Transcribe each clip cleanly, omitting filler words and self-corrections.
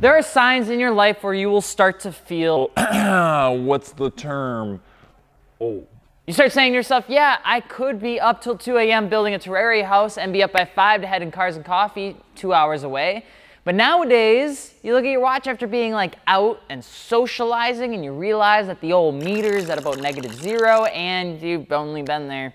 There are signs in your life where you will start to feel, what's the term? Oh. You start saying to yourself, yeah, I could be up till 2 a.m. building a terrarium house and be up by 5 to head in Cars and Coffee 2 hours away. But nowadays, you look at your watch after being like out and socializing and you realize that the old meter's at about -0 and you've only been there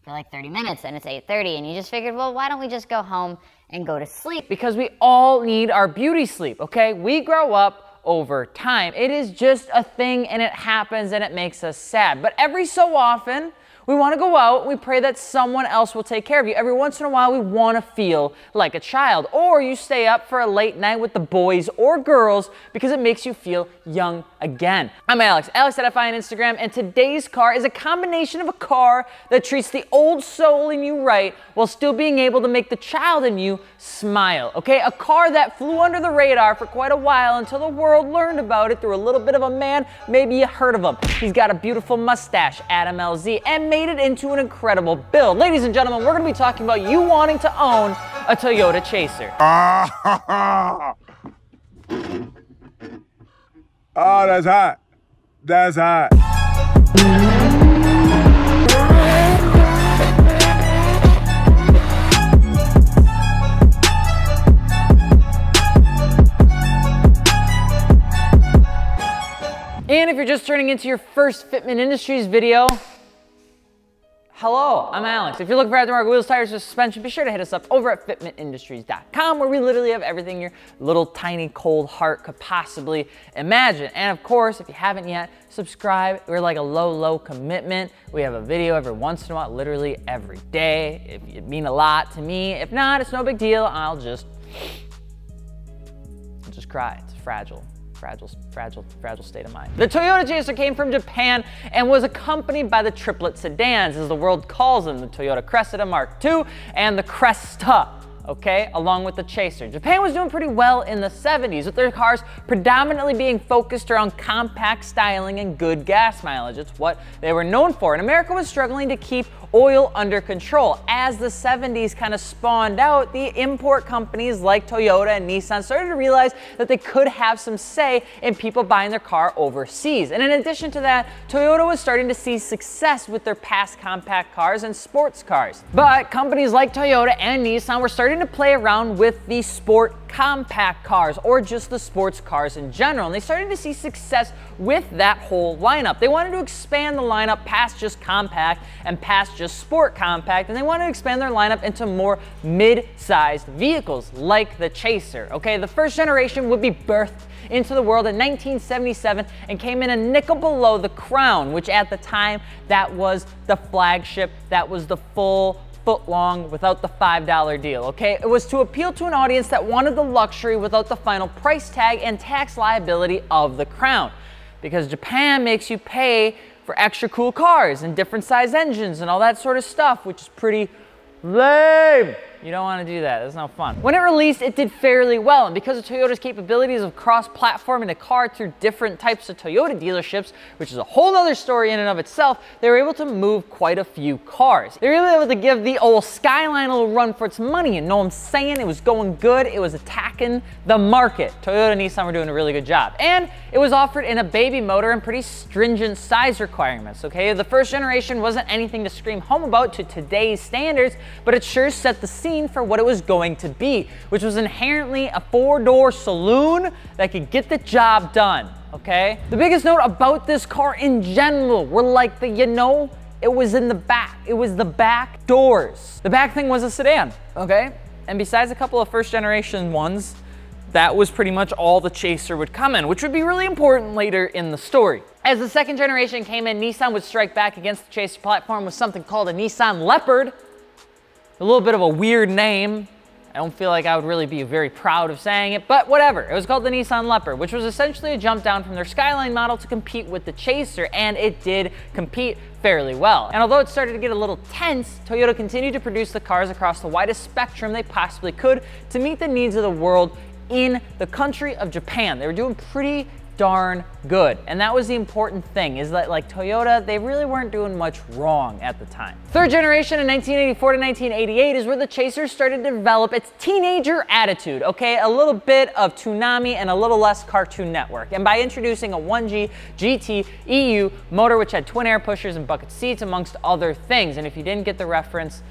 for like 30 minutes and it's 8:30 and you just figured, well, why don't we just go home and go to sleep? Because we all need our beauty sleep, okay? We grow up over time. It is just a thing and it happens and it makes us sad. But every so often, we want to go out and we pray that someone else will take care of you. Every once in a while, we want to feel like a child. Or you stay up for a late night with the boys or girls because it makes you feel young again. I'm Alex, Alex.fi on Instagram, and today's car is a combination of a car that treats the old soul in you right while still being able to make the child in you smile, okay? A car that flew under the radar for quite a while until the world learned about it through a little bit of a man. Maybe you heard of him. He's got a beautiful mustache, Adam LZ, and made it into an incredible build. Ladies and gentlemen, we're gonna be talking about you wanting to own a Toyota Chaser. Oh, that's hot. That's hot. And if you're just turning into your first Fitment Industries video, hello, I'm Alex. If you're looking for aftermarket wheels, tires, or suspension, be sure to hit us up over at fitmentindustries.com, where we literally have everything your little tiny cold heart could possibly imagine. And of course, if you haven't yet, subscribe. We're like a low commitment. We have a video every once in a while, literally every day. It mean a lot to me. If not, it's no big deal. I'll just cry. It's fragile state of mind. The Toyota Chaser came from Japan and was accompanied by the triplet sedans, as the world calls them, the Toyota Cressida Mark II and the Cresta, okay, along with the Chaser. Japan was doing pretty well in the 70s, with their cars predominantly being focused around compact styling and good gas mileage. It's what they were known for. And America was struggling to keep oil under control. As the 70s kind of spawned out, the import companies like Toyota and Nissan started to realize that they could have some say in people buying their car overseas. And in addition to that, Toyota was starting to see success with their past compact cars and sports cars. But companies like Toyota and Nissan were starting to play around with the sport compact cars, or just the sports cars in general. And they started to see success with that whole lineup. They wanted to expand the lineup past just compact and past just sport compact, and they wanted to expand their lineup into more mid-sized vehicles like the Chaser, okay? The first generation would be birthed into the world in 1977 and came in a nickel below the Crown, which at the time, that was the flagship, that was the full foot long without the $5 deal, okay? It was to appeal to an audience that wanted the luxury without the final price tag and tax liability of the Crown, because Japan makes you pay for extra cool cars and different size engines and all that sort of stuff, which is pretty lame. You don't want to do that. That's no fun. When it released, it did fairly well, and because of Toyota's capabilities of cross-platforming a car through different types of Toyota dealerships, which is a whole other story in and of itself, they were able to move quite a few cars. They were able to give the old Skyline a little run for its money, and know what I'm saying? It was going good. It was attacking the market. Toyota and Nissan were doing a really good job. And it was offered in a baby motor and pretty stringent size requirements, okay? The first generation wasn't anything to scream home about to today's standards, but it sure set the scene for what it was going to be, which was inherently a 4-door saloon that could get the job done, okay? The biggest note about this car in general were like it was in the back. It was the back doors. The back thing was a sedan, okay? And besides a couple of first generation ones, that was pretty much all the Chaser would come in, which would be really important later in the story. As the second generation came in, Nissan would strike back against the Chaser platform with something called a Nissan Leopard. A little bit of a weird name. I don't feel like I would really be very proud of saying it, but whatever. It was called the Nissan Leopard, which was essentially a jump down from their Skyline model to compete with the Chaser, and it did compete fairly well. And although it started to get a little tense, Toyota continued to produce the cars across the widest spectrum they possibly could to meet the needs of the world in the country of Japan. They were doing pretty darn good. And that was the important thing, is that like Toyota, they really weren't doing much wrong at the time. Third generation in 1984 to 1988 is where the Chaser started to develop its teenager attitude, okay? A little bit of Toonami and a little less Cartoon Network. And by introducing a 1G GT EU motor, which had twin air pushers and bucket seats, amongst other things. And if you didn't get the reference,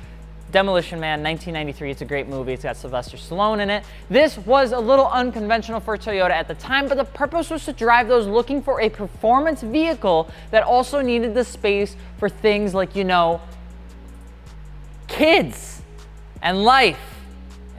Demolition Man, 1993, it's a great movie. It's got Sylvester Stallone in it. This was a little unconventional for Toyota at the time, but the purpose was to drive those looking for a performance vehicle that also needed the space for things like, you know, kids and life.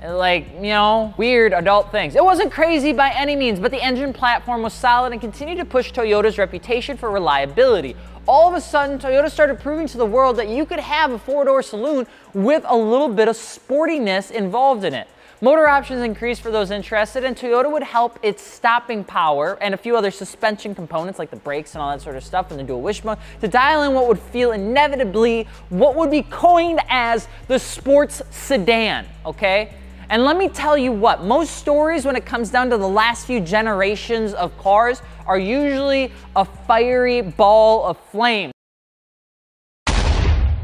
Like, you know, weird adult things. It wasn't crazy by any means, but the engine platform was solid and continued to push Toyota's reputation for reliability. All of a sudden, Toyota started proving to the world that you could have a four-door saloon with a little bit of sportiness involved in it. Motor options increased for those interested, and Toyota would help its stopping power and a few other suspension components like the brakes and all that sort of stuff in the dual wishbone to dial in what would feel inevitably what would be coined as the sports sedan, okay? And let me tell you what, most stories when it comes down to the last few generations of cars are usually a fiery ball of flame.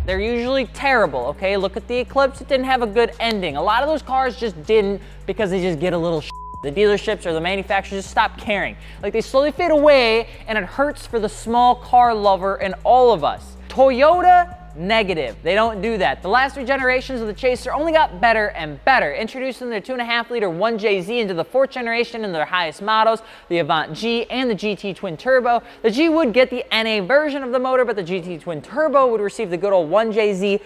They're usually terrible, okay? Look at the Eclipse, it didn't have a good ending. A lot of those cars just didn't because they just get a little The dealerships or the manufacturers just stop caring. Like they slowly fade away and it hurts for the small car lover in all of us. Toyota, negative. They don't do that. The last three generations of the Chaser only got better and better, introducing their 2.5-liter 1JZ into the fourth generation in their highest models, the Avant G and the GT Twin Turbo. The G would get the NA version of the motor, but the GT Twin Turbo would receive the good old 1JZ/GTE,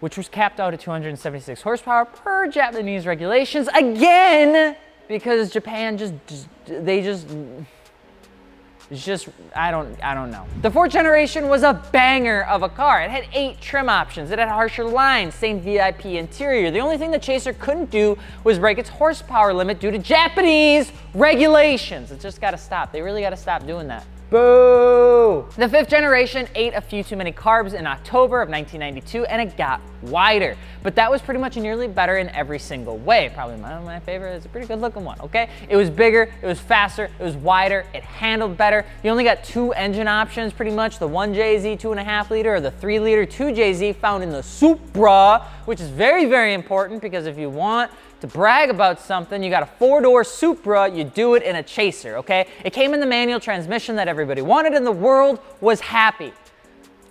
which was capped out at 276 horsepower per Japanese regulations, again, because Japan I don't know. The fourth generation was a banger of a car. It had 8 trim options. It had harsher lines, same VIP interior. The only thing the Chaser couldn't do was break its horsepower limit due to Japanese regulations. It's just gotta stop. They really gotta stop doing that. Boo! The fifth generation ate a few too many carbs in October of 1992 and it got wider. But that was pretty much nearly better in every single way. Probably my favorite. It's a pretty good looking one, okay? It was bigger, it was faster, it was wider, it handled better. You only got 2 engine options pretty much, the 1JZ 2.5 liter or the 3 liter 2JZ found in the Supra, which is very, very important because if you want to brag about something, you got a 4-door Supra, you do it in a Chaser, okay? It came in the manual transmission that everybody wanted and the world was happy.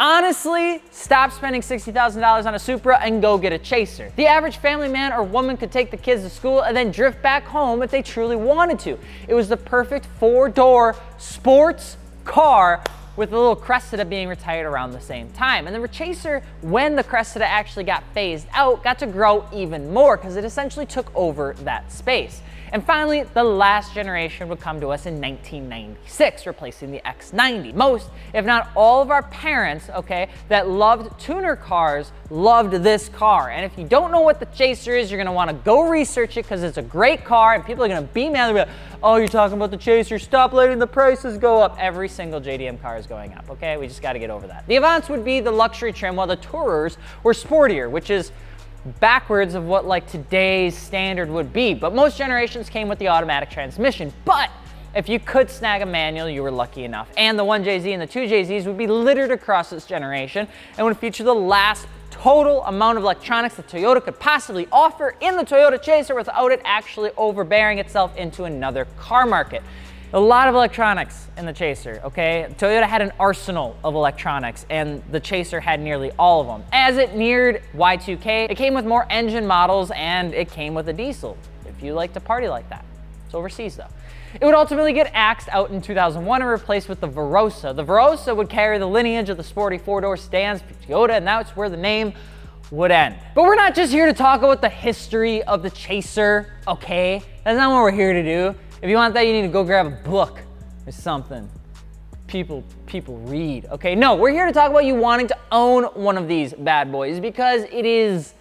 Honestly, stop spending $60,000 on a Supra and go get a Chaser. The average family man or woman could take the kids to school and then drift back home if they truly wanted to. It was the perfect 4-door sports car with the little Cressida being retired around the same time. And the Chaser, when the Cressida actually got phased out, got to grow even more because it essentially took over that space. And finally, the last generation would come to us in 1996, replacing the X90. Most, if not all of our parents, okay, that loved tuner cars, loved this car. And if you don't know what the Chaser is, you're gonna wanna go research it because it's a great car and people are gonna be mad. They'll be like, oh, you're talking about the Chaser, stop letting the prices go up. Every single JDM car is going up, okay? We just gotta get over that. The Avants would be the luxury trim while the Tourers were sportier, which is backwards of what like today's standard would be, but most generations came with the automatic transmission. But if you could snag a manual, you were lucky enough. And the 1JZ and the 2JZs would be littered across this generation and would feature the last total amount of electronics that Toyota could possibly offer in the Toyota Chaser without it actually overbearing itself into another car market. A lot of electronics in the Chaser, okay? Toyota had an arsenal of electronics and the Chaser had nearly all of them. As it neared Y2K, it came with more engine models and it came with a diesel, if you like to party like that. It's overseas though. It would ultimately get axed out in 2001 and replaced with the Verosa. The Verosa would carry the lineage of the sporty 4-door sedans for Toyota, and that's where the name would end. But we're not just here to talk about the history of the Chaser, okay? That's not what we're here to do. If you want that, you need to go grab a book or something. People read, okay? No, we're here to talk about you wanting to own one of these bad boys because it is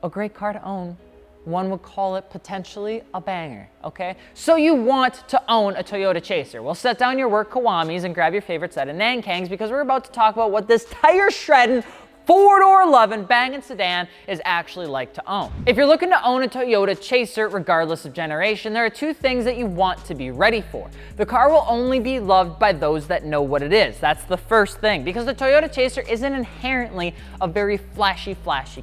a great car to own. One would call it potentially a banger, okay? So you want to own a Toyota Chaser. Well, set down your work Kiwamis and grab your favorite set of Nankangs because we're about to talk about what this tire-shredding four-door loving banging sedan is actually like to own. If you're looking to own a Toyota Chaser, regardless of generation, there are two things that you want to be ready for. The car will only be loved by those that know what it is. That's the first thing, because the Toyota Chaser isn't inherently a very flashy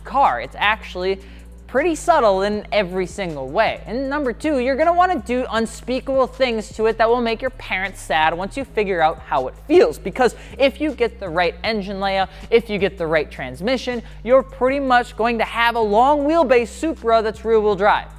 car. It's actually pretty subtle in every single way. And number two, you're gonna wanna do unspeakable things to it that will make your parents sad once you figure out how it feels. Because if you get the right engine layout, if you get the right transmission, you're pretty much going to have a long wheelbase Supra that's rear-wheel drive.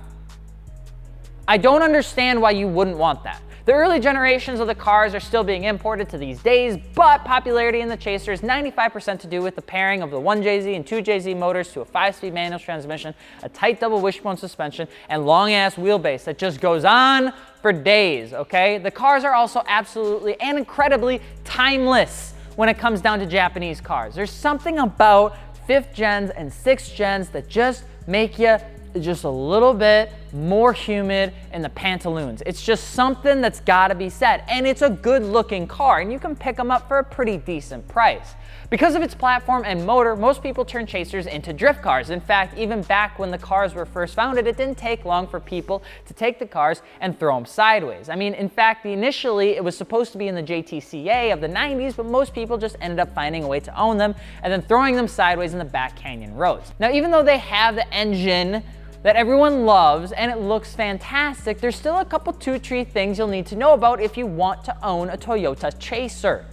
I don't understand why you wouldn't want that. The early generations of the cars are still being imported to these days, but popularity in the Chaser is 95% to do with the pairing of the 1JZ and 2JZ motors to a 5-speed manual transmission, a tight double wishbone suspension, and long-ass wheelbase that just goes on for days, okay? The cars are also absolutely and incredibly timeless when it comes down to Japanese cars. There's something about 5th gens and 6th gens that just make you just a little bit more humid in the pantaloons. It's just something that's gotta be said. And it's a good looking car and you can pick them up for a pretty decent price. Because of its platform and motor, most people turn Chasers into drift cars. In fact, even back when the cars were first founded, it didn't take long for people to take the cars and throw them sideways. I mean, in fact, initially it was supposed to be in the JTCA of the 90s, but most people just ended up finding a way to own them and then throwing them sideways in the back canyon roads. Now, even though they have the engine that everyone loves and it looks fantastic, there's still a couple 2-3 things you'll need to know about if you want to own a Toyota Chaser,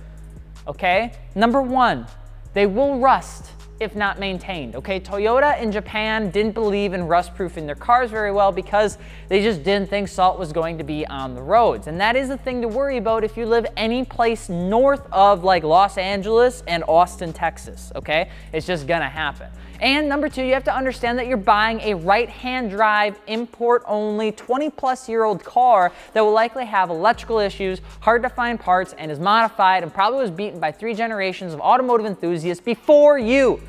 okay? Number one, they will rust if not maintained, okay? Toyota in Japan didn't believe in rust-proofing their cars very well because they just didn't think salt was going to be on the roads. And that is a thing to worry about if you live any place north of like Los Angeles and Austin, Texas, okay? It's just gonna happen. And number two, you have to understand that you're buying a right-hand drive, import-only, 20-plus-year-old car that will likely have electrical issues, hard to find parts, and is modified and probably was beaten by 3 generations of automotive enthusiasts before you.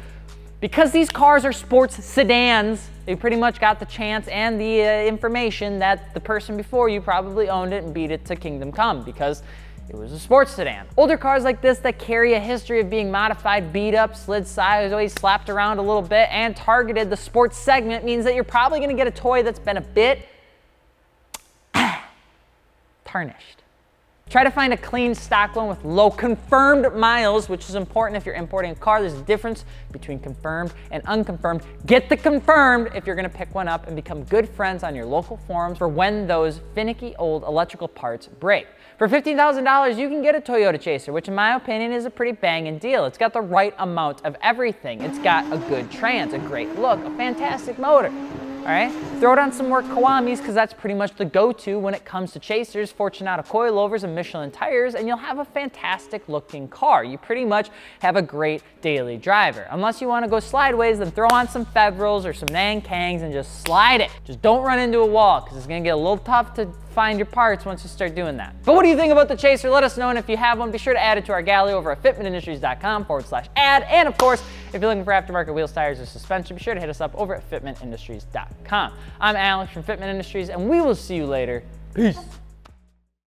Because these cars are sports sedans, they pretty much got the chance and the information that the person before you probably owned it and beat it to kingdom come because it was a sports sedan. Older cars like this that carry a history of being modified, beat up, slid sideways, slapped around a little bit, and targeted the sports segment means that you're probably gonna get a toy that's been a bit tarnished. Try to find a clean stock one with low confirmed miles, which is important if you're importing a car. There's a difference between confirmed and unconfirmed. Get the confirmed if you're gonna pick one up and become good friends on your local forums for when those finicky old electrical parts break. For $15,000, you can get a Toyota Chaser, which in my opinion is a pretty banging deal. It's got the right amount of everything. It's got a good trans, a great look, a fantastic motor. All right, throw it on some more Kiwamis because that's pretty much the go-to when it comes to Chasers, Fortunato coilovers, and Michelin tires, and you'll have a fantastic looking car. You pretty much have a great daily driver. Unless you want to go slideways, then throw on some Federals or some Nankangs and just slide it. Just don't run into a wall because it's going to get a little tough to find your parts once you start doing that. But what do you think about the Chaser? Let us know, and if you have one, be sure to add it to our gallery over at fitmentindustries.com/ad. And of course, if you're looking for aftermarket wheels, tires, or suspension, be sure to hit us up over at fitmentindustries.com. I'm Alex from Fitment Industries, and we will see you later. Peace.